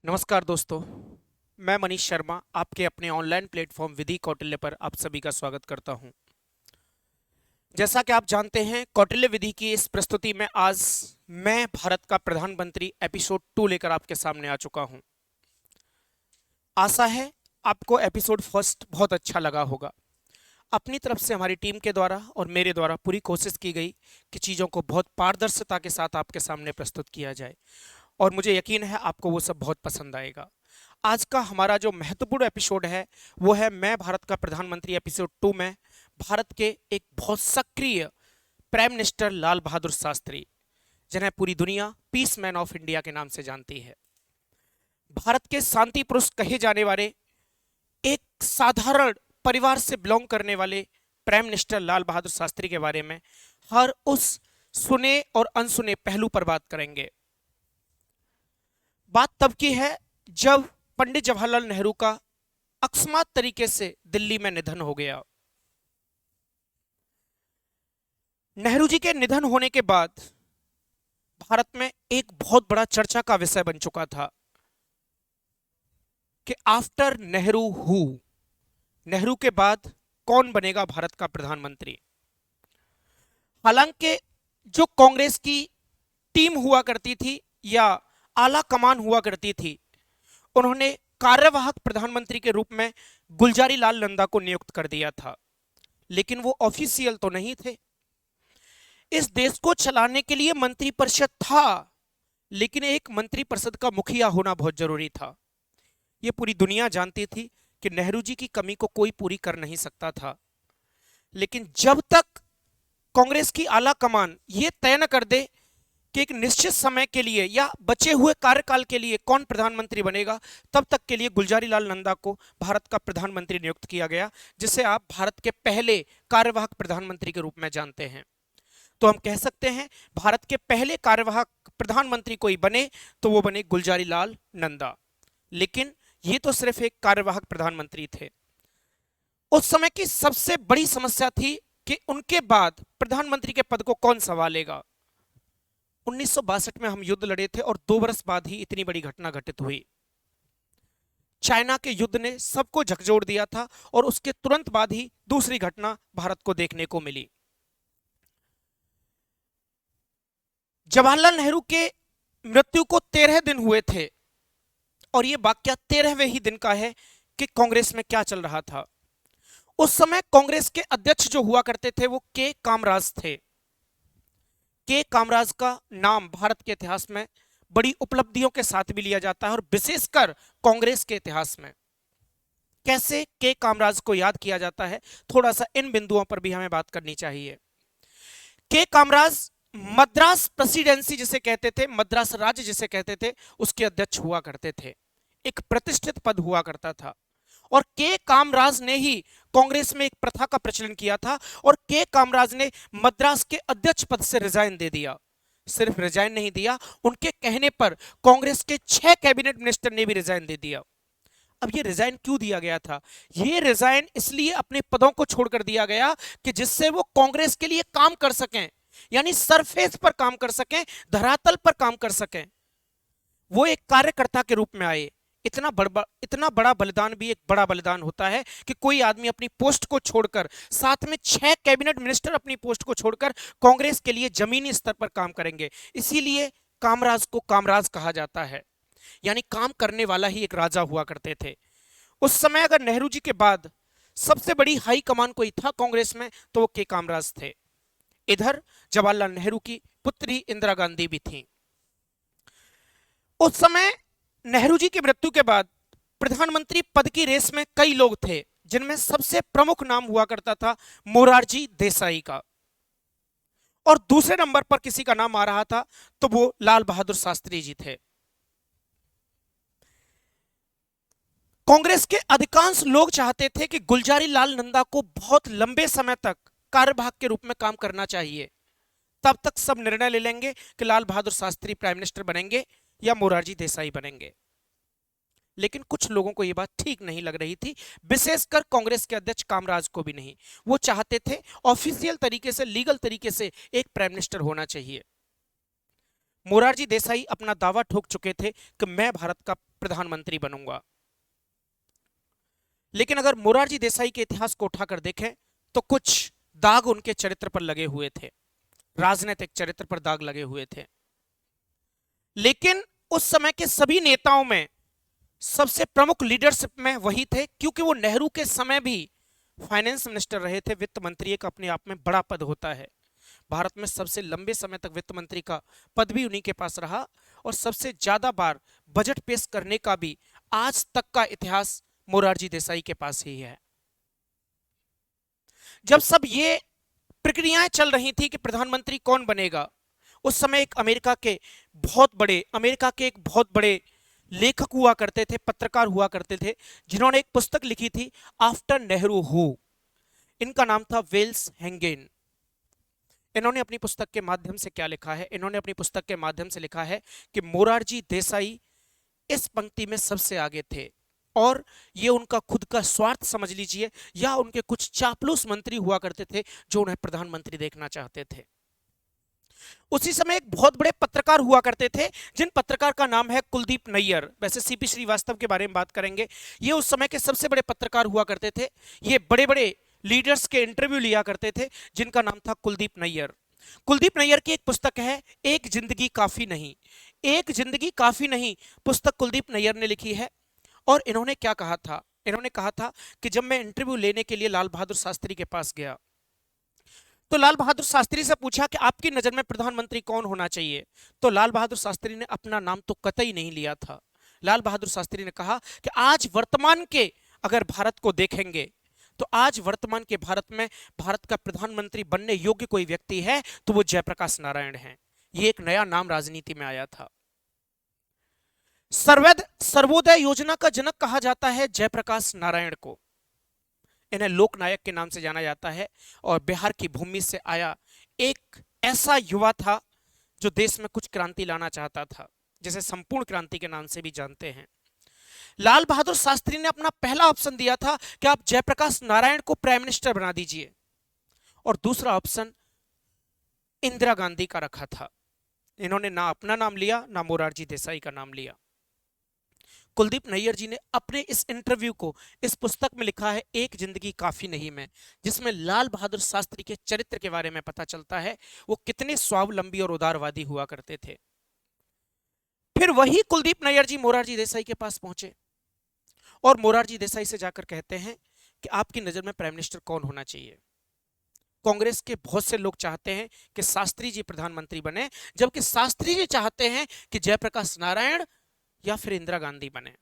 नमस्कार दोस्तों। मैं मनीष शर्मा आपके अपने ऑनलाइन प्लेटफॉर्म विधि कौटिल्य पर आप सभी का स्वागत करता हूं। जैसा कि आप जानते हैं, कौटिल्य विधि की इस प्रस्तुति में आज मैं भारत का प्रधानमंत्री एपिसोड 2 लेकर आपके सामने आ चुका हूं। आशा है आपको एपिसोड फर्स्ट बहुत अच्छा लगा होगा। अपनी तरफ से हमारी टीम के द्वारा और मेरे द्वारा पूरी कोशिश की गई कि चीज़ों को बहुत पारदर्शिता के साथ आपके सामने प्रस्तुत किया जाए और मुझे यकीन है आपको वो सब बहुत पसंद आएगा। आज का हमारा जो महत्वपूर्ण एपिसोड है वो है मैं भारत का प्रधानमंत्री एपिसोड 2 में भारत के एक बहुत सक्रिय प्राइम मिनिस्टर लाल बहादुर शास्त्री, जिन्हें पूरी दुनिया पीस मैन ऑफ इंडिया के नाम से जानती है, भारत के शांति पुरुष कहे जाने वाले एक साधारण परिवार से बिलोंग करने वाले प्राइम मिनिस्टर लाल बहादुर शास्त्री के बारे में हर उस सुने और अनसुने पहलू पर बात करेंगे। बात तब की है जब पंडित जवाहरलाल नेहरू का अकस्मात तरीके से दिल्ली में निधन हो गया। नेहरू जी के निधन होने के बाद भारत में एक बहुत बड़ा चर्चा का विषय बन चुका था कि आफ्टर नेहरू हु, नेहरू के बाद कौन बनेगा भारत का प्रधानमंत्री। हालांकि जो कांग्रेस की टीम हुआ करती थी या आला कमान हुआ करती थी, उन्होंने कार्यवाहक प्रधानमंत्री के रूप में गुलजारी लाल नंदा को नियुक्त कर दिया था, लेकिन वो ऑफिशियल तो नहीं थे। इस देश को चलाने के लिए मंत्रिपरिषद था, लेकिन एक मंत्रिपरिषद का मुखिया होना बहुत जरूरी था। ये पूरी दुनिया जानती थी कि नेहरू जी की कमी को कोई पूरी कर नहीं सकता था, लेकिन जब तक कांग्रेस की आला कमान ये तय न कर दे कि एक निश्चित समय के लिए या बचे हुए कार्यकाल के लिए कौन प्रधानमंत्री बनेगा, तब तक के लिए गुलजारी लाल नंदा को भारत का प्रधानमंत्री नियुक्त किया गया, जिसे आप भारत के पहले कार्यवाहक प्रधानमंत्री के रूप में जानते हैं। तो हम कह सकते हैं भारत के पहले कार्यवाहक प्रधानमंत्री कोई बने तो वो बने गुलजारी लाल नंदा, लेकिन ये तो सिर्फ एक कार्यवाहक प्रधानमंत्री थे। उस समय की सबसे बड़ी समस्या थी कि उनके बाद प्रधानमंत्री के पद को कौन संभालेगा। 1962 में हम युद्ध लड़े थे और 2 वर्ष बाद ही इतनी बड़ी घटना घटित हुई। चाइना के युद्ध ने सबको झकझोर दिया था और उसके तुरंत बाद ही दूसरी घटना भारत को देखने को मिली। जवाहरलाल नेहरू के मृत्यु को 13 दिन हुए थे और यह वाकया 13वें ही दिन का है कि कांग्रेस में क्या चल रहा था। उस समय कांग्रेस के अध्यक्ष जो हुआ करते थे वो के कामराज थे। के कामराज का नाम भारत के इतिहास में बड़ी उपलब्धियों के साथ भी लिया जाता है और विशेषकर कांग्रेस के इतिहास में। कैसे के कामराज को याद किया जाता है, थोड़ा सा इन बिंदुओं पर भी हमें बात करनी चाहिए। के कामराज मद्रास प्रेसिडेंसी जिसे कहते थे, मद्रास राज्य जिसे कहते थे, उसके अध्यक्ष हुआ करते थे। एक प्रतिष्ठित पद हुआ करता था और के कामराज ने ही कांग्रेस में एक प्रथा का प्रचलन किया था और के कामराज ने मद्रास के अध्यक्ष पद से रिजाइन दे दिया। सिर्फ रिजाइन नहीं दिया, उनके कहने पर कांग्रेस के 6 कैबिनेट मिनिस्टर ने भी रिजाइन दे दिया। अब ये रिजाइन क्यों दिया गया था? ये रिजाइन इसलिए अपने पदों को छोड़कर दिया गया कि जिससे वो कांग्रेस के लिए काम कर सकें, यानी सरफेस पर काम कर सकें, धरातल पर काम कर सकें। वो एक कार्यकर्ता के रूप में आए। इतना बड़ा बलिदान भी एक बड़ा बलिदान होता है कि कोई आदमी अपनी पोस्ट को छोड़कर, साथ में 6 कैबिनेट मिनिस्टर अपनी पोस्ट को छोड़कर कांग्रेस के लिए जमीनी स्तर पर काम करेंगे। इसीलिए कामराज को कामराज कहा जाता है, यानी काम करने वाला ही एक राजा हुआ करते थे। उस समय अगर नेहरू जी के बाद सबसे बड़ी हाई कमान कोई था कांग्रेस में तो वो के कामराज थे। इधर जवाहरलाल नेहरू की पुत्री इंदिरा गांधी भी थी। उस समय नेहरू जी की मृत्यु के बाद प्रधानमंत्री पद की रेस में कई लोग थे, जिनमें सबसे प्रमुख नाम हुआ करता था मोरारजी देसाई का, और दूसरे नंबर पर किसी का नाम आ रहा था तो वो लाल बहादुर शास्त्री जी थे। कांग्रेस के अधिकांश लोग चाहते थे कि गुलजारी लाल नंदा को बहुत लंबे समय तक कार्यवाहक के रूप में काम करना चाहिए। तब तक सब निर्णय ले लेंगे कि लाल बहादुर शास्त्री प्राइम मिनिस्टर बनेंगे या मोरारजी देसाई बनेंगे। लेकिन कुछ लोगों को यह बात ठीक नहीं लग रही थी, विशेषकर कांग्रेस के अध्यक्ष कामराज को भी नहीं। वो चाहते थे ऑफिशियल तरीके से, लीगल तरीके से एक प्राइम मिनिस्टर होना चाहिए। मोरारजी देसाई अपना दावा ठोक चुके थे कि मैं भारत का प्रधानमंत्री बनूंगा। लेकिन अगर मोरारजी देसाई के इतिहास को उठाकर देखें तो कुछ दाग उनके चरित्र पर लगे हुए थे, राजनीतिक चरित्र पर दाग लगे हुए थे। लेकिन उस समय के सभी नेताओं में सबसे प्रमुख लीडरशिप में वही थे, क्योंकि वो नेहरू के समय भी फाइनेंस मिनिस्टर रहे थे। वित्त मंत्री एक अपने आप में बड़ा पद होता है। भारत में सबसे लंबे समय तक वित्त मंत्री का पद भी उन्हीं के पास रहा और सबसे ज्यादा बार बजट पेश करने का भी आज तक का इतिहास मोरारजी देसाई के पास ही है। जब सब ये प्रक्रियाएं चल रही थी कि प्रधानमंत्री कौन बनेगा, उस समय एक अमेरिका के एक बहुत बड़े लेखक हुआ करते थे, पत्रकार हुआ करते थे, जिन्होंने एक पुस्तक लिखी थी आफ्टर नेहरू हु। इनका नाम था वेल्स हेंगेन। इन्होंने अपनी पुस्तक के माध्यम से क्या लिखा है? इन्होंने अपनी पुस्तक के माध्यम से लिखा है कि मोरारजी देसाई इस पंक्ति में सबसे आगे थे और ये उनका खुद का स्वार्थ समझ लीजिए, या उनके कुछ चापलूस मंत्री हुआ करते थे जो उन्हें प्रधानमंत्री देखना चाहते थे। उसी समय एक बहुत बड़े पत्रकार हुआ करते थे, जिन पत्रकार का नाम है कुलदीप नैयर। वैसे सीपी श्रीवास्तव के बारे में बात करेंगे, ये उस समय के सबसे बड़े पत्रकार हुआ करते थे। ये बड़े बड़े लीडर्स के इंटरव्यू लिया करते थे, जिनका नाम था कुलदीप नैयर। कुलदीप नैयर की एक पुस्तक है एक जिंदगी काफी नहीं। एक जिंदगी काफी नहीं पुस्तक कुलदीप नैयर ने लिखी है। और इन्होंने क्या कहा था? इन्होंने कहा था कि जब मैं इंटरव्यू लेने के लिए लाल बहादुर शास्त्री के पास गया तो लाल बहादुर शास्त्री से पूछा कि आपकी नजर में प्रधानमंत्री कौन होना चाहिए, तो लाल बहादुर शास्त्री ने अपना नाम तो कतई नहीं लिया था। लाल बहादुर शास्त्री ने कहा कि आज वर्तमान के अगर भारत को देखेंगे तो आज वर्तमान के भारत में भारत का प्रधानमंत्री बनने योग्य कोई व्यक्ति है तो वो जयप्रकाश नारायण है। ये एक नया नाम राजनीति में आया था। सर्वोदय योजना का जनक कहा जाता है जयप्रकाश नारायण को। इन्हें लोकनायक के नाम से जाना जाता है और बिहार की भूमि से आया एक ऐसा युवा था जो देश में कुछ क्रांति लाना चाहता था, जिसे संपूर्ण क्रांति के नाम से भी जानते हैं। लाल बहादुर शास्त्री ने अपना पहला ऑप्शन दिया था कि आप जयप्रकाश नारायण को प्राइम मिनिस्टर बना दीजिए, और दूसरा ऑप्शन इंदिरा गांधी का रखा था। इन्होंने ना अपना नाम लिया ना मोरारजी देसाई का नाम लिया। कुलदीप नैयर जी ने अपने इस इंटरव्यू को इस पुस्तक में लिखा है एक जिंदगी काफी नहीं में, जिसमें लाल बहादुर शास्त्री के चरित्र के बारे में पता चलता है, वो कितने स्वावलंबी और उदारवादी हुआ करते थे। फिर वही कुलदीप नैयर जी मोरारजी देसाई के पास पहुंचे और मोरारजी देसाई से जाकर कहते हैं कि आपकी नजर में प्राइम मिनिस्टर कौन होना चाहिए। कांग्रेस के बहुत से लोग चाहते हैं कि शास्त्री जी प्रधानमंत्री बने, जबकि शास्त्री जी चाहते हैं कि जयप्रकाश नारायण या फिर इंदिरा गांधी बने।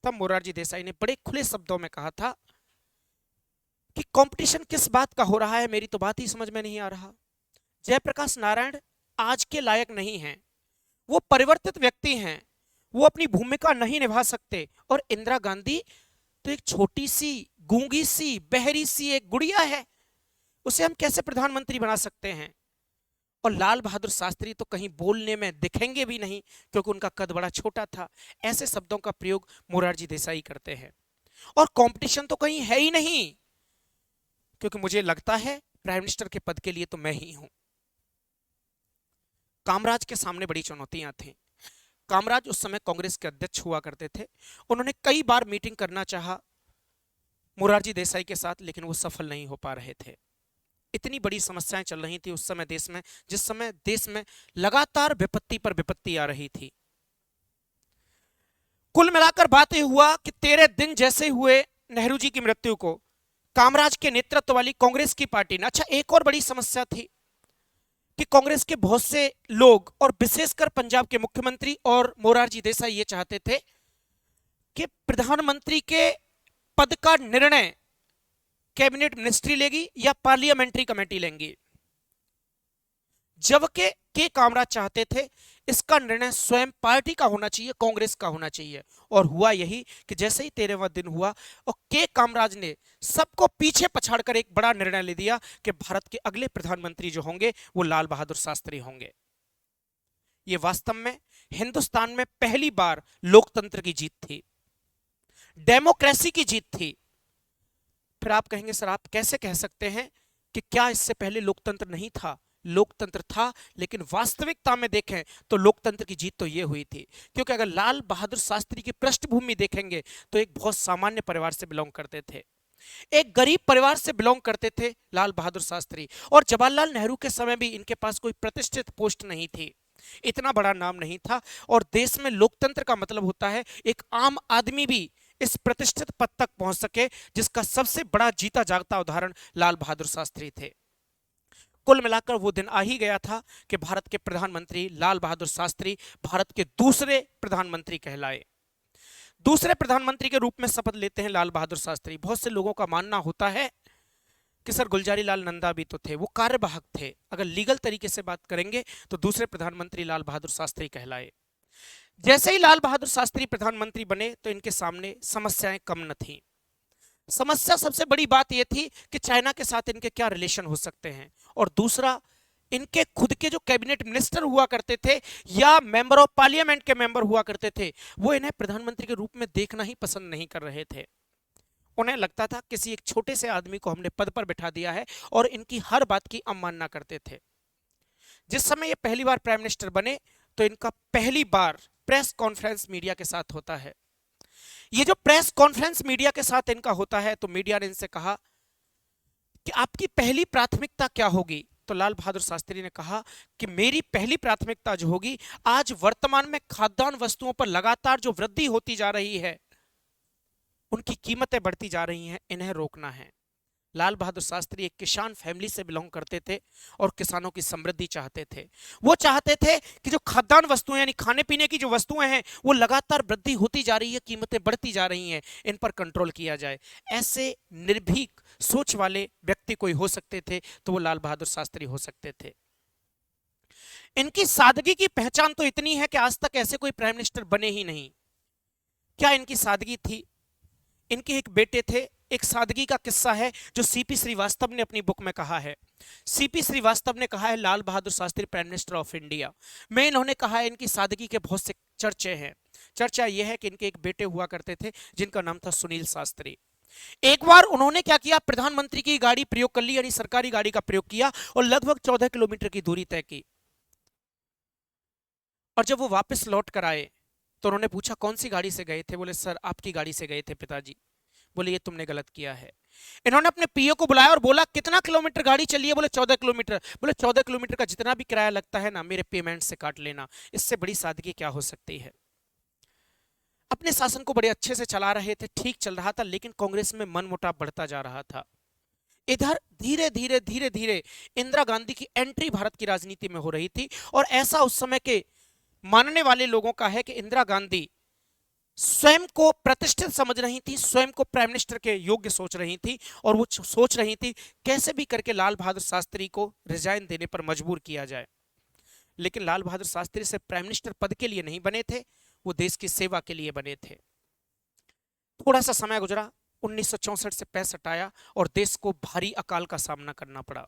तब मोरारजी देसाई ने बड़े खुले शब्दों में कहा था कि कंपटीशन किस बात का हो रहा है, मेरी तो बात ही समझ में नहीं आ रहा। जयप्रकाश नारायण आज के लायक नहीं हैं, वो परिवर्तित व्यक्ति हैं, वो अपनी भूमिका नहीं निभा सकते। और इंदिरा गांधी तो एक छोटी सी गूंगी सी बहरी सी एक गुड़िया है, उसे हम कैसे प्रधानमंत्री बना सकते हैं। और लाल बहादुर शास्त्री तो कहीं बोलने में दिखेंगे भी नहीं, क्योंकि उनका कद बड़ा छोटा था। ऐसे शब्दों का प्रयोग मोरारजी देसाई करते हैं। और कंपटीशन तो कहीं है ही नहीं, क्योंकि मुझे लगता है प्राइम मिनिस्टर के पद के लिए तो मैं ही हूं। कामराज के सामने बड़ी चुनौतियां थी। कामराज उस समय कांग्रेस के अध्यक्ष हुआ करते थे। उन्होंने कई बार मीटिंग करना चाहा मोरारजी देसाई के साथ, लेकिन वो सफल नहीं हो पा रहे थे। इतनी बड़ी समस्याएं चल रही थी उस समय देश में, जिस समय देश में लगातार विपत्ति पर विपत्ति आ रही थी। कुल मिलाकर बात यह हुआ कि 13 दिन जैसे हुए नेहरू जी की मृत्यु को कामराज के नेतृत्व वाली कांग्रेस की पार्टी ने, अच्छा एक और बड़ी समस्या थी कि कांग्रेस के बहुत से लोग और विशेषकर पंजाब के मुख्यमंत्री और मोरारजी देसाई ये चाहते थे कि प्रधानमंत्री के पद का निर्णय कैबिनेट मिनिस्ट्री लेगी या पार्लियामेंट्री कमेटी लेंगी, जबकि के कामराज चाहते थे इसका निर्णय स्वयं पार्टी का होना चाहिए, कांग्रेस का होना चाहिए। और हुआ यही कि जैसे ही 13वां दिन हुआ और के कामराज ने सबको पीछे पछाड़कर एक बड़ा निर्णय ले दिया कि भारत के अगले प्रधानमंत्री जो होंगे वो लाल बहादुर शास्त्री होंगे। ये वास्तव में हिंदुस्तान में पहली बार लोकतंत्र की जीत थी, डेमोक्रेसी की जीत थी। फिर आप कहेंगे सर आप कैसे कह सकते हैं कि क्या इससे पहले लोकतंत्र नहीं था, लोकतंत्र था, लेकिन वास्तविकता में देखें तो लोकतंत्र की जीत तो ये हुई थी, क्योंकि अगर लाल बहादुर शास्त्री की पृष्ठभूमि देखेंगे तो एक बहुत सामान्य परिवार से बिलोंग करते थे, एक गरीब परिवार से बिलोंग करते थे लाल बहादुर शास्त्री। और जवाहरलाल नेहरू के समय भी इनके पास कोई प्रतिष्ठित पोस्ट नहीं थी, इतना बड़ा नाम नहीं था। और देश में लोकतंत्र का मतलब होता है एक आम आदमी भी इस प्रतिष्ठित पद तक पहुंच सके, जिसका सबसे बड़ा जीता जागता उदाहरण लाल बहादुर शास्त्री थे। कुल मिलाकर वो दिन आ ही गया था कि भारत के प्रधानमंत्री लाल बहादुर शास्त्री भारत के दूसरे प्रधानमंत्री कहलाए। दूसरे प्रधानमंत्री के रूप में शपथ लेते हैं लाल बहादुर शास्त्री। बहुत से लोगों का मानना होता है कि सर गुलजारी लाल नंदा भी तो थे, वो कार्यवाहक थे। अगर लीगल तरीके से बात करेंगे तो दूसरे प्रधानमंत्री लाल बहादुर शास्त्री कहलाए। जैसे ही लाल बहादुर शास्त्री प्रधानमंत्री बने तो इनके सामने समस्याएं कम न थी। समस्या सबसे बड़ी बात यह थी कि चाइना के साथ इनके क्या रिलेशन हो सकते हैं, और दूसरा इनके खुद के जो कैबिनेट मिनिस्टर हुआ करते थे या मेंबर ऑफ पार्लियामेंट के मेंबर हुआ करते थे, वो इन्हें प्रधानमंत्री के रूप में देखना ही पसंद नहीं कर रहे थे। उन्हें लगता था किसी एक छोटे से आदमी को हमने पद पर बिठा दिया है, और इनकी हर बात की अवमानना करते थे। जिस समय ये पहली बार प्राइम मिनिस्टर बने तो इनका पहली बार प्रेस कॉन्फ्रेंस मीडिया के साथ होता है। ये जो प्रेस कॉन्फ्रेंस मीडिया के साथ इनका होता है तो मीडिया ने इनसे कहा कि आपकी पहली प्राथमिकता क्या होगी। तो लाल बहादुर शास्त्री ने कहा कि मेरी पहली प्राथमिकता जो होगी, आज वर्तमान में खाद्यान्न वस्तुओं पर लगातार जो वृद्धि होती जा रही है, उनकी कीमतें बढ़ती जा रही हैं, इन्हें रोकना है। लाल बहादुर शास्त्री एक किसान फैमिली से बिलोंग करते थे और किसानों की समृद्धि चाहते थे। वो चाहते थे कि जो खाद्यान्न वस्तुएं यानी खाने पीने की जो वस्तुएं हैं वो लगातार वृद्धि होती जा रही है, कीमतें बढ़ती जा रही हैं, इन पर कंट्रोल किया जाए। ऐसे निर्भीक सोच वाले व्यक्ति कोई हो सकते थे तो वो लाल बहादुर शास्त्री हो सकते थे। इनकी सादगी की पहचान तो इतनी है कि आज तक ऐसे कोई प्राइम मिनिस्टर बने ही नहीं। क्या इनकी सादगी थी? इनके एक बेटे थे। एक सादगी का किस्सा है जो सीपी श्रीवास्तव ने अपनी बुक में कहा है। सीपी श्रीवास्तव ने कहा है Lal Bahadur Shastri prime minister of India में इन्होंने कहा है इनकी सादगी के बहुत से चर्चे हैं। चर्चा यह है कि इनके एक बेटे हुआ करते थे जिनका नाम था सुनील शास्त्री। एक बार उन्होंने क्या किया, प्रधानमंत्री की गाड़ी प्रयोग कर ली, यानी सरकारी गाड़ी का प्रयोग किया और लगभग 14 किलोमीटर की दूरी तय की। और जब वो वापस लौट कर आए तो उन्होंने पूछा कौन सी गाड़ी से गए थे। बोले सर आपकी गाड़ी से गए थे पिताजी। बोले ये तुमने गलत किया है। इन्होंने अपने पीओ को बुलाया और बोला कितना किलोमीटर गाड़ी चली है। बोले 14 किलोमीटर। बोले 14 किलोमीटर का जितना भी किराया लगता है ना, मेरे पेमेंट से काट लेना। इससे बड़ी सादगी क्या हो सकती है। अपने शासन को बड़े अच्छे से चला रहे थे, ठीक चल रहा था, लेकिन कांग्रेस में मनमुटाव बढ़ता जा रहा था। इधर धीरे धीरे धीरे धीरे इंदिरा गांधी की एंट्री भारत की राजनीति में हो रही थी, और ऐसा उस समय के मानने वाले लोगों का है कि इंदिरा गांधी स्वयं को प्रतिष्ठित समझ रही थी, स्वयं को प्राइम मिनिस्टर के योग्य सोच रही थी, और वो सोच रही थी कैसे भी करके लाल बहादुर शास्त्री को रिजाइन देने पर मजबूर किया जाए। लेकिन लाल बहादुर शास्त्री से प्राइम मिनिस्टर पद के लिए नहीं बने थे, वो देश की सेवा के लिए बने थे। थोड़ा सा समय गुजरा, 1964 से 65 आया और देश को भारी अकाल का सामना करना पड़ा।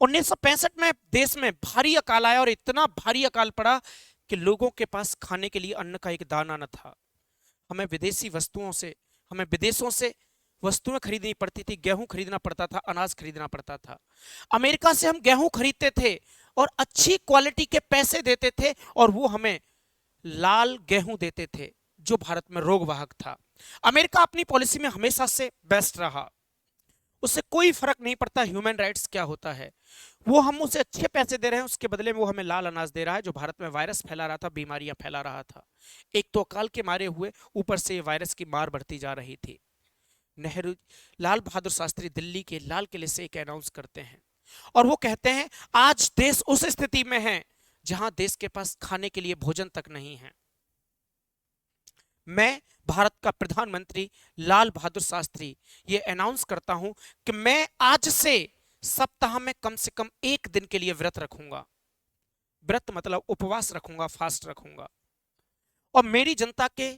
1965 में देश में भारी अकाल आया, और इतना भारी अकाल पड़ा कि लोगों के पास खाने के लिए अन्न का एक दाना न था। हमें विदेशी वस्तुओं से, हमें विदेशों से वस्तुएं खरीदनी पड़ती थी, गेहूं खरीदना पड़ता था, अनाज खरीदना पड़ता था। अमेरिका से हम गेहूं खरीदते थे और अच्छी क्वालिटी के पैसे देते थे, और वो हमें लाल गेहूं देते थे जो भारत में रोगवाहक था। अमेरिका अपनी पॉलिसी में हमेशा से बेस्ट रहा, उससे कोई फर्क नहीं पड़ता ह्यूमन राइट्स क्या होता है। वो हम उसे अच्छे पैसे दे रहे हैं, उसके बदले में वो हमें लाल अनाज दे रहा है जो भारत में वायरस फैला रहा था, बीमारियां फैला रहा था। एक तो अकाल के मारे हुए, ऊपर से वायरस की मार बढ़ती जा रही थी। नेहरू, लाल बहादुर शास्त्री दिल्ली के लाल किले से एक अनाउंस करते हैं, और वो कहते हैं आज देश उस स्थिति में है जहां देश के पास खाने के लिए भोजन तक नहीं है। मैं भारत का प्रधानमंत्री लाल बहादुर शास्त्री ये अनाउंस करता हूं कि मैं आज से सप्ताह में कम से कम एक दिन के लिए व्रत रखूंगा। व्रत मतलब उपवास रखूंगा, फास्ट रखूंगा। और मेरी जनता के,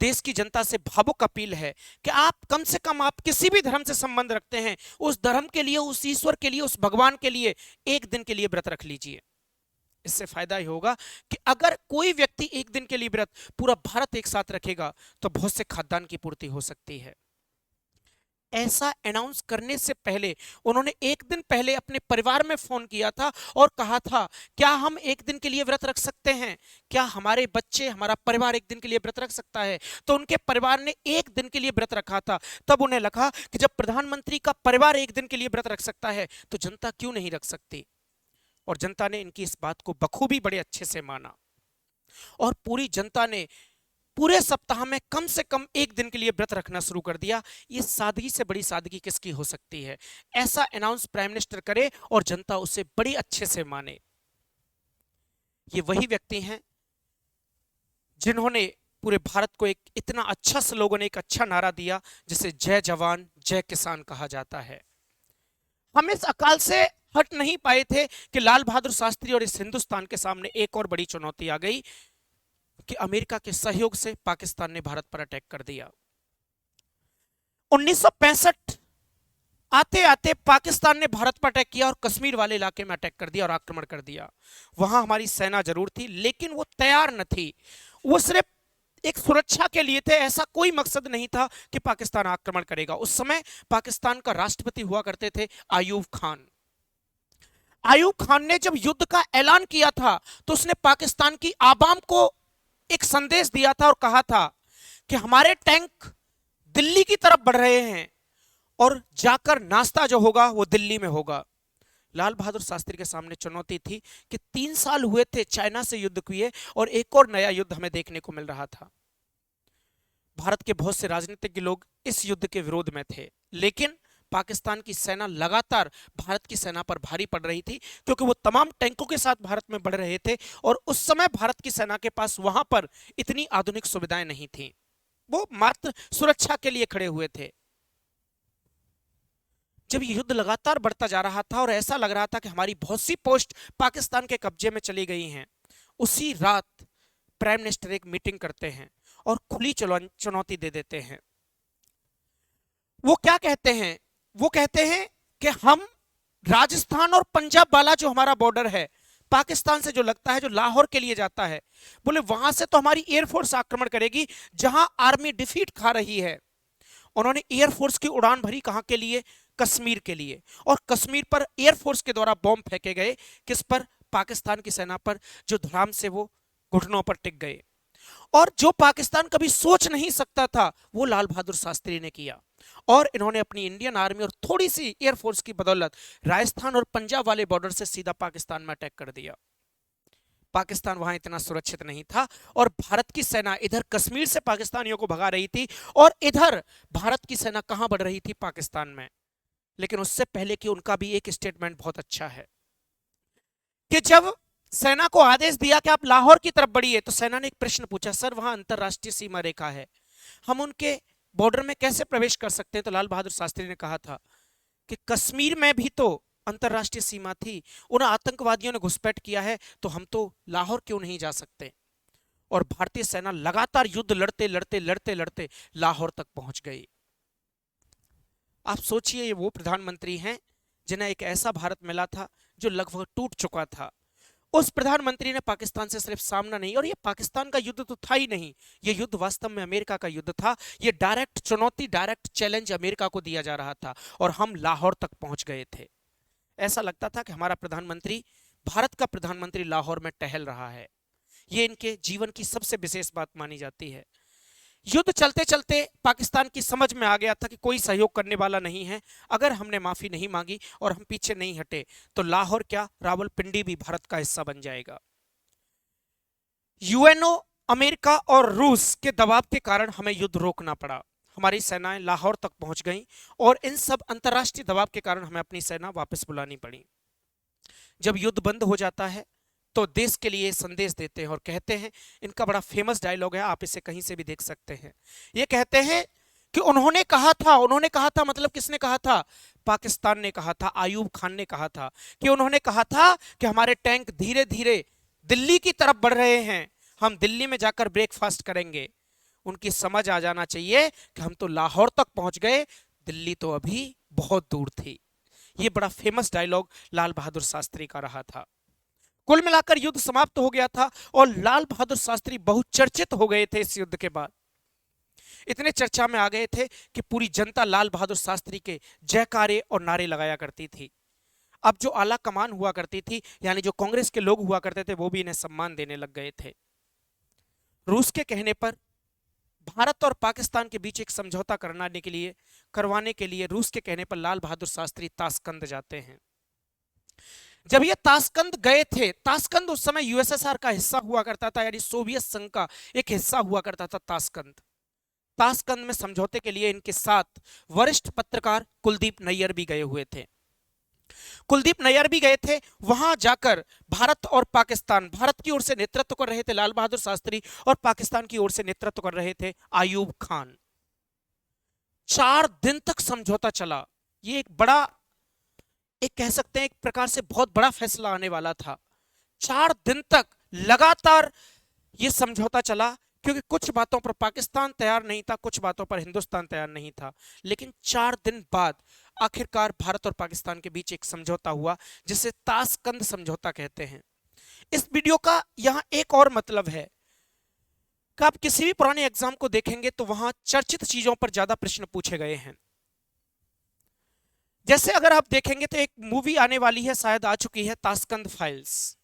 देश की जनता से भावुक अपील है कि आप कम से कम, आप किसी भी धर्म से संबंध रखते हैं, उस धर्म के लिए, उस ईश्वर के लिए, उस भगवान के लिए एक दिन के लिए व्रत रख लीजिए। इससे फायदा ही होगा कि अगर कोई व्यक्ति एक दिन के लिए व्रत पूरा भारत एक साथ रखेगा तो बहुत से खाद्यान्न की पूर्ति हो सकती है। ऐसा अनाउंस करने से पहले उन्होंने एक दिन पहले अपने परिवार में फोन किया था और कहा था, क्या हम एक दिन के लिए व्रत रख सकते हैं? क्या हमारे बच्चे, हमारा परिवार एक दिन के लिए व्रत रख सकता है? तो उनके परिवार ने एक दिन के लिए व्रत रखा था। तब उन्हें लगा कि जब प्रधानमंत्री का परिवार एक दिन के लिए व्रत रख सकता है तो जनता क्यों नहीं रख सकती? और जनता ने इनकी इस बात को बखूबी बड़े अच्छे से माना और पूरी जनता ने पूरे सप्ताह में कम से कम एक दिन के लिए व्रत रखना शुरू कर दिया। ये सादगी से बड़ी सादगी किसकी हो सकती है? ऐसा अनाउंस प्राइम मिनिस्टर करे और जनता उसे बड़ी अच्छे से माने। ये वही व्यक्ति हैं जिन्होंने पूरे भारत को एक इतना अच्छा स्लोगन, एक अच्छा नारा दिया जिसे जय जवान जय किसान कहा जाता है। हम इस अकाल से हट नहीं पाए थे कि लाल बहादुर शास्त्री और इस हिंदुस्तान के सामने एक और बड़ी चुनौती आ गई कि अमेरिका के सहयोग से पाकिस्तान ने भारत पर अटैक कर दिया। 1965 आते आते पाकिस्तान ने भारत पर अटैक किया और कश्मीर वाले इलाके में अटैक कर दिया और आक्रमण कर दिया। वहां हमारी सेना जरूर थी लेकिन वो तैयार न थी। वो सिर्फ एक सुरक्षा के लिए थे, ऐसा कोई मकसद नहीं था कि पाकिस्तान आक्रमण करेगा। उस समय पाकिस्तान का राष्ट्रपति हुआ करते थे आयूब खान। आयूब खान ने जब युद्ध का ऐलान किया था तो उसने पाकिस्तान की आवाम को एक संदेश दिया था और कहा था कि हमारे टैंक दिल्ली की तरफ बढ़ रहे हैं और जाकर नाश्ता जो होगा वो दिल्ली में होगा। लाल बहादुर शास्त्री के सामने चुनौती थी कि 3 साल हुए थे चाइना से युद्ध किए और एक और नया युद्ध हमें देखने को मिल रहा था। भारत के बहुत से राजनीतिज्ञ लोग इस युद्ध के विरोध में थे लेकिन पाकिस्तान की सेना लगातार भारत की सेना पर भारी पड़ रही थी क्योंकि वो तमाम टैंकों के साथ भारत में बढ़ रहे थे और उस समय भारत की सेना के पास वहां पर इतनी आधुनिक सुविधाएं नहीं थी। वो मात्र सुरक्षा के लिए खड़े हुए थे। जब युद्ध लगातार बढ़ता जा रहा था और ऐसा लग रहा था कि हमारी बहुत सी पोस्ट पाकिस्तान के कब्जे में चली गई हैं, उसी रात प्राइम मिनिस्टर एक मीटिंग करते हैं और खुली चुनौती दे देते हैं। वो क्या कहते हैं? वो कहते हैं कि हम राजस्थान और पंजाब वाला जो हमारा बॉर्डर है पाकिस्तान से जो लगता है, जो लाहौर के लिए जाता है, बोले वहां से तो हमारी एयरफोर्स आक्रमण करेगी जहां आर्मी डिफीट खा रही है। उन्होंने एयरफोर्स की उड़ान भरी कहां के लिए? कश्मीर के लिए। और कश्मीर पर एयरफोर्स के द्वारा बॉम्ब फेंके गए। किस पर? पाकिस्तान की सेना पर, जो धड़ाम से वो घुटनों पर टिक गए। और जो पाकिस्तान कभी सोच नहीं सकता था वो लाल बहादुर शास्त्री ने किया और इन्होंने अपनी इंडियन आर्मी और थोड़ी सी एयरफोर्स की बदौलत राजस्थान और पंजाब वाले बॉर्डर से सीधा पाकिस्तान में अटैक कर दिया। पाकिस्तान वहां इतना सुरक्षित नहीं था और भारत की सेना इधर कश्मीर से पाकिस्तानियों को भगा रही थी और इधर भारत की सेना कहां बढ़ रही थी? पाकिस्तान में। लेकिन उससे पहले कि उनका भी एक स्टेटमेंट बहुत अच्छा है कि जब सेना को आदेश दिया कि आप लाहौर की तरफ बढ़िए तो सेना ने एक प्रश्न पूछा, सर वहां अंतरराष्ट्रीय सीमा रेखा है, हम उनके बॉर्डर में कैसे प्रवेश कर सकते हैं? तो लाल बहादुर शास्त्री ने कहा था कि कश्मीर में भी तो अंतरराष्ट्रीय सीमा थी, उन आतंकवादियों ने घुसपैठ किया है तो हम तो लाहौर क्यों नहीं जा सकते? और भारतीय सेना लगातार युद्ध लड़ते लड़ते लड़ते लड़ते लाहौर तक पहुंच गई। आप सोचिए, ये वो प्रधानमंत्री हैं जिन्हें एक ऐसा भारत मिला था जो लगभग टूट चुका था। उस प्रधानमंत्री ने पाकिस्तान से सिर्फ सामना नहीं, और ये पाकिस्तान का युद्ध तो था ही नहीं, ये युद्ध वास्तव में अमेरिका का युद्ध था। ये डायरेक्ट चुनौती, डायरेक्ट चैलेंज अमेरिका को दिया जा रहा था और हम लाहौर तक पहुंच गए थे। ऐसा लगता था कि हमारा प्रधानमंत्री, भारत का प्रधानमंत्री लाहौर में टहल रहा है। ये इनके जीवन की सबसे विशेष बात मानी जाती है। युद्ध चलते चलते पाकिस्तान की समझ में आ गया था कि कोई सहयोग करने वाला नहीं है। अगर हमने माफी नहीं मांगी और हम पीछे नहीं हटे तो लाहौर क्या, रावलपिंडी भी भारत का हिस्सा बन जाएगा। यूएनओ, अमेरिका और रूस के दबाव के कारण हमें युद्ध रोकना पड़ा। हमारी सेनाएं लाहौर तक पहुंच गईं और इन सब अंतरराष्ट्रीय दबाव के कारण हमें अपनी सेना वापस बुलानी पड़ी। जब युद्ध बंद हो जाता है तो देश के लिए संदेश देते हैं और कहते हैं, इनका बड़ा फेमस डायलॉग है, आप इसे कहीं से भी देख सकते हैं। ये कहते हैं कि उन्होंने कहा था, मतलब किसने कहा था? पाकिस्तान ने कहा था, आयूब खान ने कहा था कि उन्होंने कहा था कि हमारे टैंक धीरे धीरे दिल्ली की तरफ बढ़ रहे हैं, हम दिल्ली में जाकर ब्रेकफास्ट करेंगे। उनकी समझ आ जाना चाहिए कि हम तो लाहौर तक पहुंच गए, दिल्ली तो अभी बहुत दूर थी। ये बड़ा फेमस डायलॉग लाल बहादुर शास्त्री का रहा था। कुल मिलाकर युद्ध समाप्त हो गया था और लाल बहादुर शास्त्री बहुत चर्चित हो गए थे इस युद्ध के बाद। इतने चर्चा में आ गए थे कि पूरी जनता लाल बहादुर शास्त्री के जयकारे और नारे लगाया करती थी। अब जो आला कमान हुआ करती थी, यानी जो कांग्रेस के लोग हुआ करते थे, वो भी इन्हें सम्मान देने लग गए थे। रूस के कहने पर भारत और पाकिस्तान के बीच एक समझौता करवाने के लिए रूस के कहने पर लाल बहादुर शास्त्री ताशकंद जाते हैं। जब ये ताशकंद गए थे, ताशकंद उस समय यूएसएसआर का हिस्सा हुआ करता था, यानी सोवियत संघ का एक हिस्सा हुआ करता था ताशकंद। ताशकंद में समझौते के लिए इनके साथ वरिष्ठ पत्रकार कुलदीप नैयर भी गए हुए थे। कुलदीप नैयर भी गए थे। वहां जाकर भारत और पाकिस्तान, भारत की ओर से नेतृत्व कर रहे थे लाल बहादुर शास्त्री और पाकिस्तान की ओर से नेतृत्व कर रहे थे आयूब खान। 4 दिन तक समझौता चला। ये एक कह सकते हैं एक प्रकार से बहुत बड़ा फैसला आने वाला था। 4 दिन तक लगातार यह समझौता चला, क्योंकि कुछ बातों पर पाकिस्तान तैयार नहीं था, कुछ बातों पर हिंदुस्तान तैयार नहीं था। लेकिन 4 दिन बाद आखिरकार भारत और पाकिस्तान के बीच एक समझौता हुआ, जिसे ताशकंद समझौता कहते हैं। इस वीडियो का यहां एक और मतलब है कि आप किसी भी पुराने एग्जाम को देखेंगे तो वहां चर्चित चीजों पर ज्यादा प्रश्न पूछे गए हैं। जैसे अगर आप देखेंगे तो एक मूवी आने वाली है, शायद आ चुकी है, ताशकंद फाइल्स।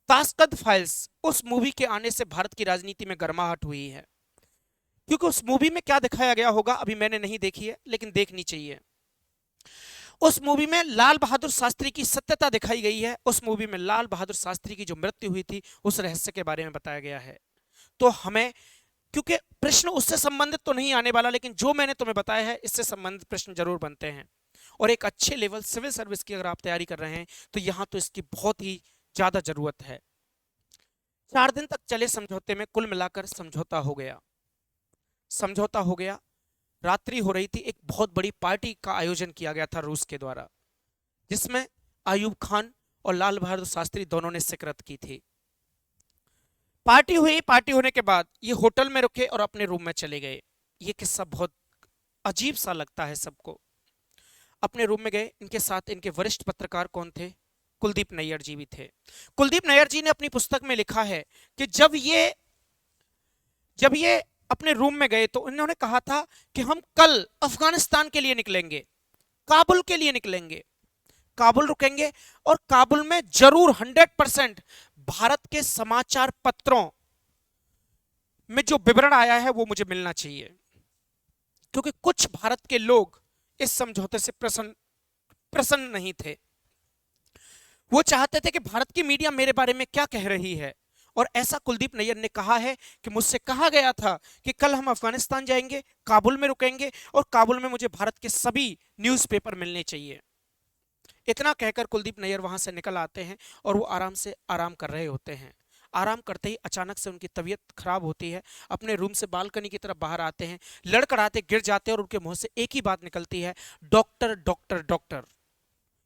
ताशकंद फाइल्स, उस मूवी के आने से भारत की राजनीति में गर्माहट हुई है, क्योंकि उस मूवी में क्या दिखाया गया होगा अभी मैंने नहीं देखी है, लेकिन देखनी चाहिए। उस मूवी में लाल बहादुर शास्त्री की सत्यता दिखाई गई है। उस मूवी में लाल बहादुर शास्त्री की जो मृत्यु हुई थी उस रहस्य के बारे में बताया गया है। तो हमें, क्योंकि प्रश्न उससे संबंधित तो नहीं आने वाला, लेकिन जो मैंने तुम्हें बताया है इससे संबंधित प्रश्न जरूर बनते हैं। और एक अच्छे लेवल सिविल सर्विस की अगर आप तैयारी कर रहे हैं तो यहां तो इसकी बहुत ही ज्यादा जरूरत है। 4 दिन तक चले समझौते में कुल मिलाकर समझौता हो गया। समझौता हो गया, रात्रि हो रही थी। एक बहुत बड़ी पार्टी का आयोजन किया गया था रूस के द्वारा, जिसमें आयूब खान और लाल बहादुर शास्त्री दोनों ने शिरकत की थी। पार्टी हुई। पार्टी होने के बाद ये होटल में रुके और अपने रूम में चले गए। ये किस्सा बहुत अजीब सा लगता है सबको। अपने रूम में गए, इनके साथ इनके वरिष्ठ पत्रकार कौन थे? कुलदीप नैयर जी भी थे। कुलदीप नैयर जी ने अपनी पुस्तक में लिखा है कि जब ये अपने रूम में गए तो उन्होंने कहा था कि हम कल अफगानिस्तान के लिए निकलेंगे, काबुल के लिए निकलेंगे, काबुल रुकेंगे और काबुल में जरूर 100% भारत के समाचार पत्रों में जो विवरण आया है वो मुझे मिलना चाहिए, क्योंकि कुछ भारत के लोग इस समझौते से प्रसन्न नहीं थे। वो चाहते थे कि भारत की मीडिया मेरे बारे में क्या कह रही है। और ऐसा कुलदीप नैयर ने कहा है कि मुझसे कहा गया था कि कल हम अफगानिस्तान जाएंगे, काबुल में रुकेंगे और काबुल में मुझे भारत के सभी न्यूज़पेपर मिलने चाहिए। इतना कहकर कुलदीप नैयर वहां से निकल आते हैं और वो आराम कर रहे होते हैं। आराम करते ही अचानक से उनकी तबीयत खराब होती है। अपने रूम से बालकनी की तरफ बाहर आते हैं, लड़खड़ाते गिर जाते हैं और उनके मुंह से एक ही बात निकलती है, डॉक्टर डॉक्टर डॉक्टर।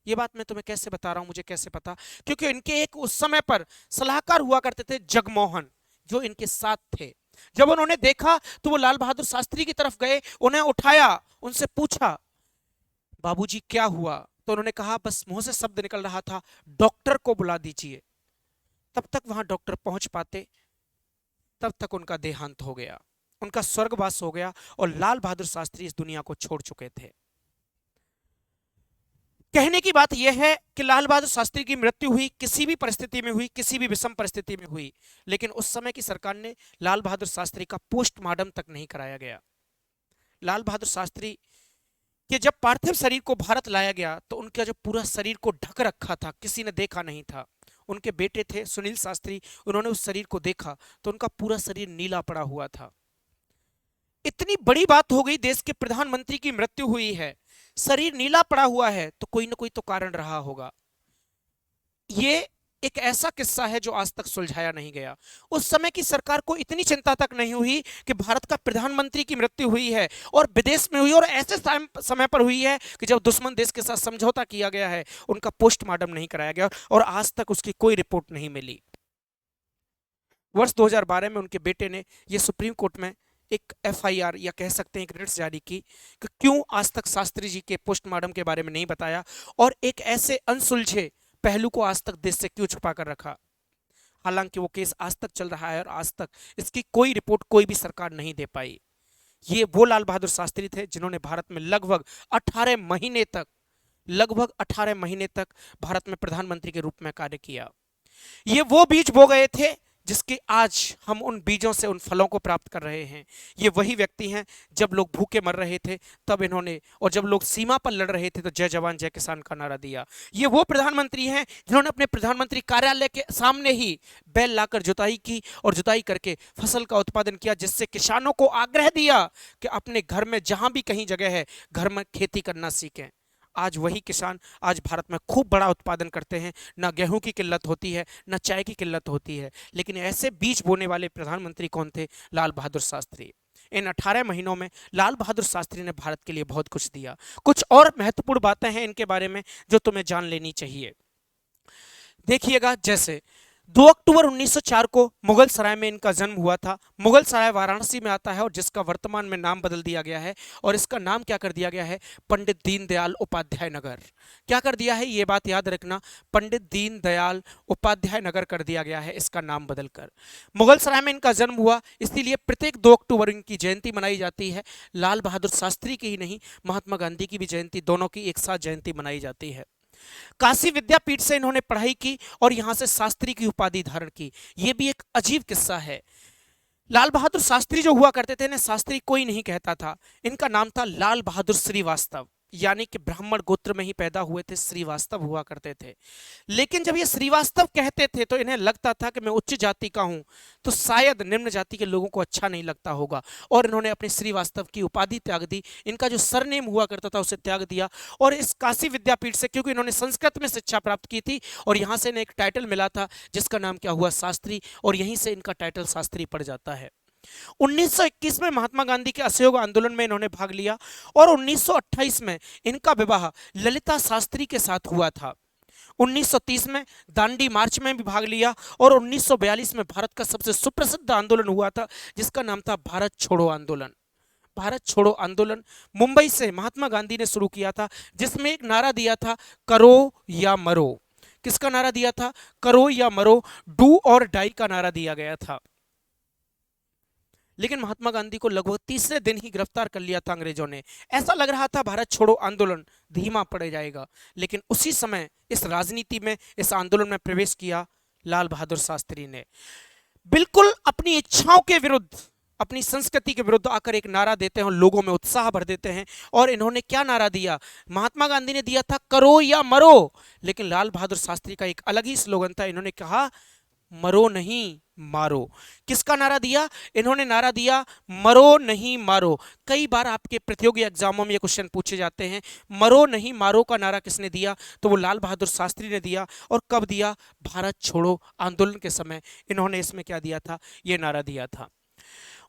ये बात मैं तुम्हें कैसे बता रहा हूं, मुझे कैसे पता? क्योंकि इनके एक उस समय पर सलाहकार हुआ करते थे जगमोहन, जो इनके साथ थे। जब उन्होंने देखा तो वो लाल बहादुर शास्त्री की तरफ गए, उन्हें उठाया, उनसे पूछा बाबूजी क्या हुआ? तो उन्होंने कहा, बस मुंह से शब्द निकल रहा था, डॉक्टर को बुला दीजिए। तब तक वहां डॉक्टर पहुंच पाते, तब तक उनका देहांत हो गया, उनका स्वर्गवास हो गया और लाल बहादुर शास्त्री इस दुनिया को छोड़ चुके थे। कहने की बात यह है कि लाल बहादुर शास्त्री की मृत्यु हुई, किसी भी परिस्थिति में हुई, किसी भी विषम परिस्थिति में हुई, लेकिन उस समय की सरकार ने लाल बहादुर शास्त्री का पोस्टमार्टम तक नहीं कराया गया। लाल बहादुर शास्त्री कि जब पार्थिव शरीर को भारत लाया गया तो उनका जो पूरा शरीर को ढक रखा था, किसी ने देखा नहीं था। उनके बेटे थे सुनील शास्त्री, उन्होंने उस शरीर को देखा तो उनका पूरा शरीर नीला पड़ा हुआ था। इतनी बड़ी बात हो गई, देश के प्रधानमंत्री की मृत्यु हुई है, शरीर नीला पड़ा हुआ है, तो कोई ना कोई तो कारण रहा होगा। ये एक ऐसा किस्सा है जो आज तक सुलझाया नहीं गया। उस समय की सरकार को इतनी चिंता तक नहीं हुई कि भारत का प्रधानमंत्री की मृत्यु हुई है और विदेश में हुई, और ऐसे समय पर हुई है कि जब दुश्मन देश के साथ समझौता किया गया है, उनका पोस्टमार्टम नहीं कराया गया और आज तक उसकी कोई रिपोर्ट नहीं मिली। वर्ष 2012 में उनके बेटे ने यह सुप्रीम कोर्ट में एक FIR या कह सकते हैं एक रिट्स जारी की कि क्यों आज तक शास्त्री जी के पोस्टमार्टम के बारे में नहीं बताया और एक ऐसे अनसुलझे पहलू को आज तक देश से क्यों छुपा कर रखा। हालांकि वो केस आज तक चल रहा है और आज तक इसकी कोई रिपोर्ट कोई भी सरकार नहीं दे पाई। ये वो लाल बहादुर शास्त्री थे जिन्होंने भारत में लगभग 18 महीने तक भारत में प्रधानमंत्री के रूप में कार्य किया। ये वो बीज बो गए थे जिसके आज हम उन बीजों से उन फलों को प्राप्त कर रहे हैं। ये वही व्यक्ति हैं, जब लोग भूखे मर रहे थे तब इन्होंने, और जब लोग सीमा पर लड़ रहे थे तो जय जवान जय किसान का नारा दिया। ये वो प्रधानमंत्री हैं जिन्होंने अपने प्रधानमंत्री कार्यालय के सामने ही बैल लाकर जुताई की और जुताई करके फसल का उत्पादन किया, जिससे किसानों को आग्रह दिया कि अपने घर में जहां भी कहीं जगह है घर में खेती करना सीखें। आज वही किसान आज भारत में खूब बड़ा उत्पादन करते हैं, ना गेहूं की किल्लत होती है, ना चाय की किल्लत होती है। लेकिन ऐसे बीज बोने वाले प्रधानमंत्री कौन थे? लाल बहादुर शास्त्री। इन 18 महीनों में लाल बहादुर शास्त्री ने भारत के लिए बहुत कुछ दिया। कुछ और महत्वपूर्ण बातें हैं इनके बारे में जो तुम्हें जान लेनी चाहिए। देखिएगा, जैसे 2 अक्टूबर 1904 को मुगल सराय में इनका जन्म हुआ था। मुगल सराय वाराणसी में आता है और जिसका वर्तमान में नाम बदल दिया गया है, और इसका नाम क्या कर दिया गया है? पंडित दीनदयाल उपाध्याय नगर। क्या कर दिया है? ये बात याद रखना, पंडित दीनदयाल उपाध्याय नगर कर दिया गया है इसका नाम बदलकर। मुगल सराय में इनका जन्म हुआ, इसलिए प्रत्येक 2 अक्टूबर इनकी जयंती मनाई जाती है। लाल बहादुर शास्त्री की ही नहीं, महात्मा गांधी की भी जयंती, दोनों की एक साथ जयंती मनाई जाती है। काशी विद्यापीठ से इन्होंने पढ़ाई की और यहां से शास्त्री की उपाधि धारण की। यह भी एक अजीब किस्सा है। लाल बहादुर शास्त्री जो हुआ करते थे ना, शास्त्री कोई नहीं कहता था, इनका नाम था लाल बहादुर श्रीवास्तव, यानी कि ब्राह्मण गोत्र में ही पैदा हुए थे, श्रीवास्तव हुआ करते थे। लेकिन जब ये श्रीवास्तव कहते थे तो इन्हें लगता था कि मैं उच्च जाति का हूं, तो शायद निम्न जाति के लोगों को अच्छा नहीं लगता होगा, और इन्होंने अपने श्रीवास्तव की उपाधि त्याग दी। इनका जो सरनेम हुआ करता था उसे त्याग दिया, और इस काशी विद्यापीठ से, क्योंकि इन्होंने संस्कृत में शिक्षा प्राप्त की थी, और यहां से इन्हें एक टाइटल मिला था जिसका नाम क्या हुआ? शास्त्री, और यहीं से इनका टाइटल शास्त्री पड़ जाता है। 1921 में महात्मा गांधी के असहयोग आंदोलन में इन्होंने भाग लिया, और 1928 में इनका विवाह ललिता शास्त्री के साथ हुआ था। 1930 में दांडी मार्च में भी भाग लिया, और 1942 में भारत का सबसे सुप्रसिद्ध आंदोलन हुआ था जिसका नाम था भारत छोड़ो आंदोलन। भारत छोड़ो आंदोलन मुंबई से महात्मा गांधी ने शुरू किया था, जिसमें एक नारा दिया था, करो या मरो। किसका नारा दिया था? करो या मरो, डू और डाई का नारा दिया गया था। लेकिन महात्मा गांधी को लगभग तीसरे दिन ही गिरफ्तार कर लिया था अंग्रेजों ने। ऐसा लग रहा था भारत छोड़ो आंदोलन धीमा पड़ जाएगा, लेकिन उसी समय इस राजनीति में, इस आंदोलन में प्रवेश किया लाल बहादुर शास्त्री ने। बिल्कुल अपनी इच्छाओं के विरुद्ध, अपनी संस्कृति के विरुद्ध आकर एक नारा देते हैं, लोगों में उत्साह भर देते हैं। और इन्होंने क्या नारा दिया? महात्मा गांधी ने दिया था करो या मरो, लेकिन लाल बहादुर शास्त्री का एक अलग ही स्लोगन था। इन्होंने कहा मरो नहीं मारो। किसका नारा दिया? इन्होंने नारा दिया मरो नहीं मारो। कई बार आपके प्रतियोगी एग्जामों में ये क्वेश्चन पूछे जाते हैं, मरो नहीं मारो का नारा किसने दिया? तो वो लाल बहादुर शास्त्री ने दिया। और कब दिया? भारत छोड़ो आंदोलन के समय इन्होंने इसमें क्या दिया था? ये नारा दिया था।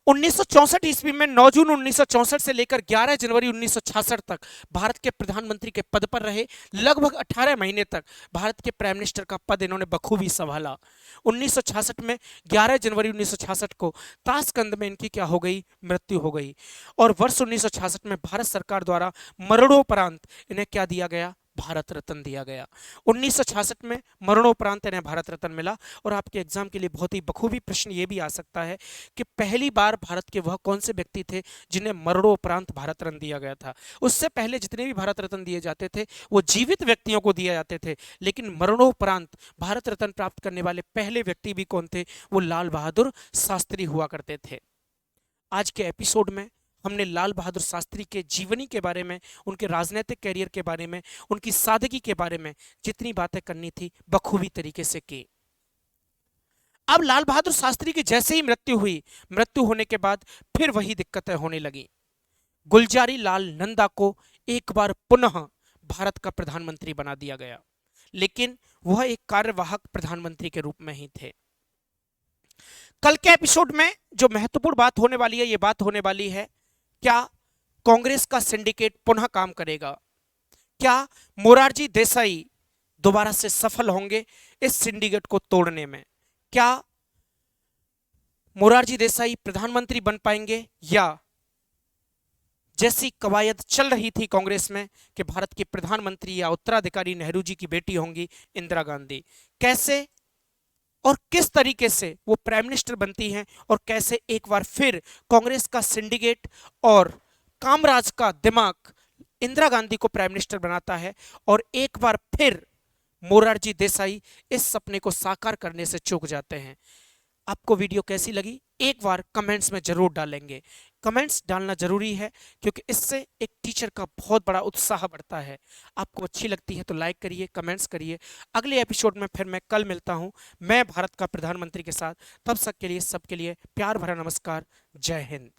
1964 ईस्वी में 9 जून 1964 से लेकर 11 जनवरी 1966 तक भारत के प्रधानमंत्री के पद पर रहे। लगभग 18 महीने तक भारत के प्राइम मिनिस्टर का पद इन्होंने बखूबी संभाला। 1966 में 11 जनवरी 1966 को ताशकंद में इनकी क्या हो गई? मृत्यु हो गई। और वर्ष 1966 में भारत सरकार द्वारा मरणोपरांत इन्हें क्या दिया गया? भारत रत्न दिया गया। 1966 में मरणोपरांत इन्हें भारत रत्न मिला। और आपके एग्जाम के लिए बहुत ही बखूबी प्रश्न ये भी आ सकता है कि पहली बार भारत के वह कौन से व्यक्ति थे जिन्हें मरणोपरांत भारत रत्न दिया गया था? उससे पहले जितने भी भारत रत्न दिए जाते थे वो जीवित व्यक्तियों को दिए जाते थे, लेकिन मरणोपरांत भारत रत्न प्राप्त करने वाले पहले व्यक्ति भी कौन थे? वो लाल बहादुर शास्त्री हुआ करते थे। आज के एपिसोड में हमने लाल बहादुर शास्त्री के जीवनी के बारे में, उनके राजनीतिक कैरियर के बारे में, उनकी सादगी के बारे में जितनी बातें करनी थी बखूबी तरीके से की। अब लाल बहादुर शास्त्री की जैसे ही मृत्यु हुई, मृत्यु होने के बाद फिर वही दिक्कतें होने लगी। गुलजारी लाल नंदा को एक बार पुनः भारत का प्रधानमंत्री बना दिया गया, लेकिन वह एक कार्यवाहक प्रधानमंत्री के रूप में ही थे। कल के एपिसोड में जो महत्वपूर्ण बात होने वाली है, ये बात होने वाली है, क्या कांग्रेस का सिंडिकेट पुनः काम करेगा? क्या मोरारजी देसाई दोबारा से सफल होंगे इस सिंडिकेट को तोड़ने में? क्या मोरारजी देसाई प्रधानमंत्री बन पाएंगे, या जैसी कवायद चल रही थी कांग्रेस में कि भारत की प्रधानमंत्री या उत्तराधिकारी नेहरू जी की बेटी होंगी इंदिरा गांधी? कैसे और किस तरीके से वो प्राइम मिनिस्टर बनती हैं और कैसे एक बार फिर कांग्रेस का सिंडिकेट और कामराज का दिमाग इंदिरा गांधी को प्राइम मिनिस्टर बनाता है और एक बार फिर मोरारजी देसाई इस सपने को साकार करने से चूक जाते हैं। आपको वीडियो कैसी लगी एक बार कमेंट्स में जरूर डालेंगे। कमेंट्स डालना जरूरी है क्योंकि इससे एक टीचर का बहुत बड़ा उत्साह बढ़ता है। आपको अच्छी लगती है तो लाइक करिए, कमेंट्स करिए। अगले एपिसोड में फिर मैं कल मिलता हूं, मैं भारत का प्रधानमंत्री के साथ। तब तक के लिए सबके लिए प्यार भरा नमस्कार। जय हिंद।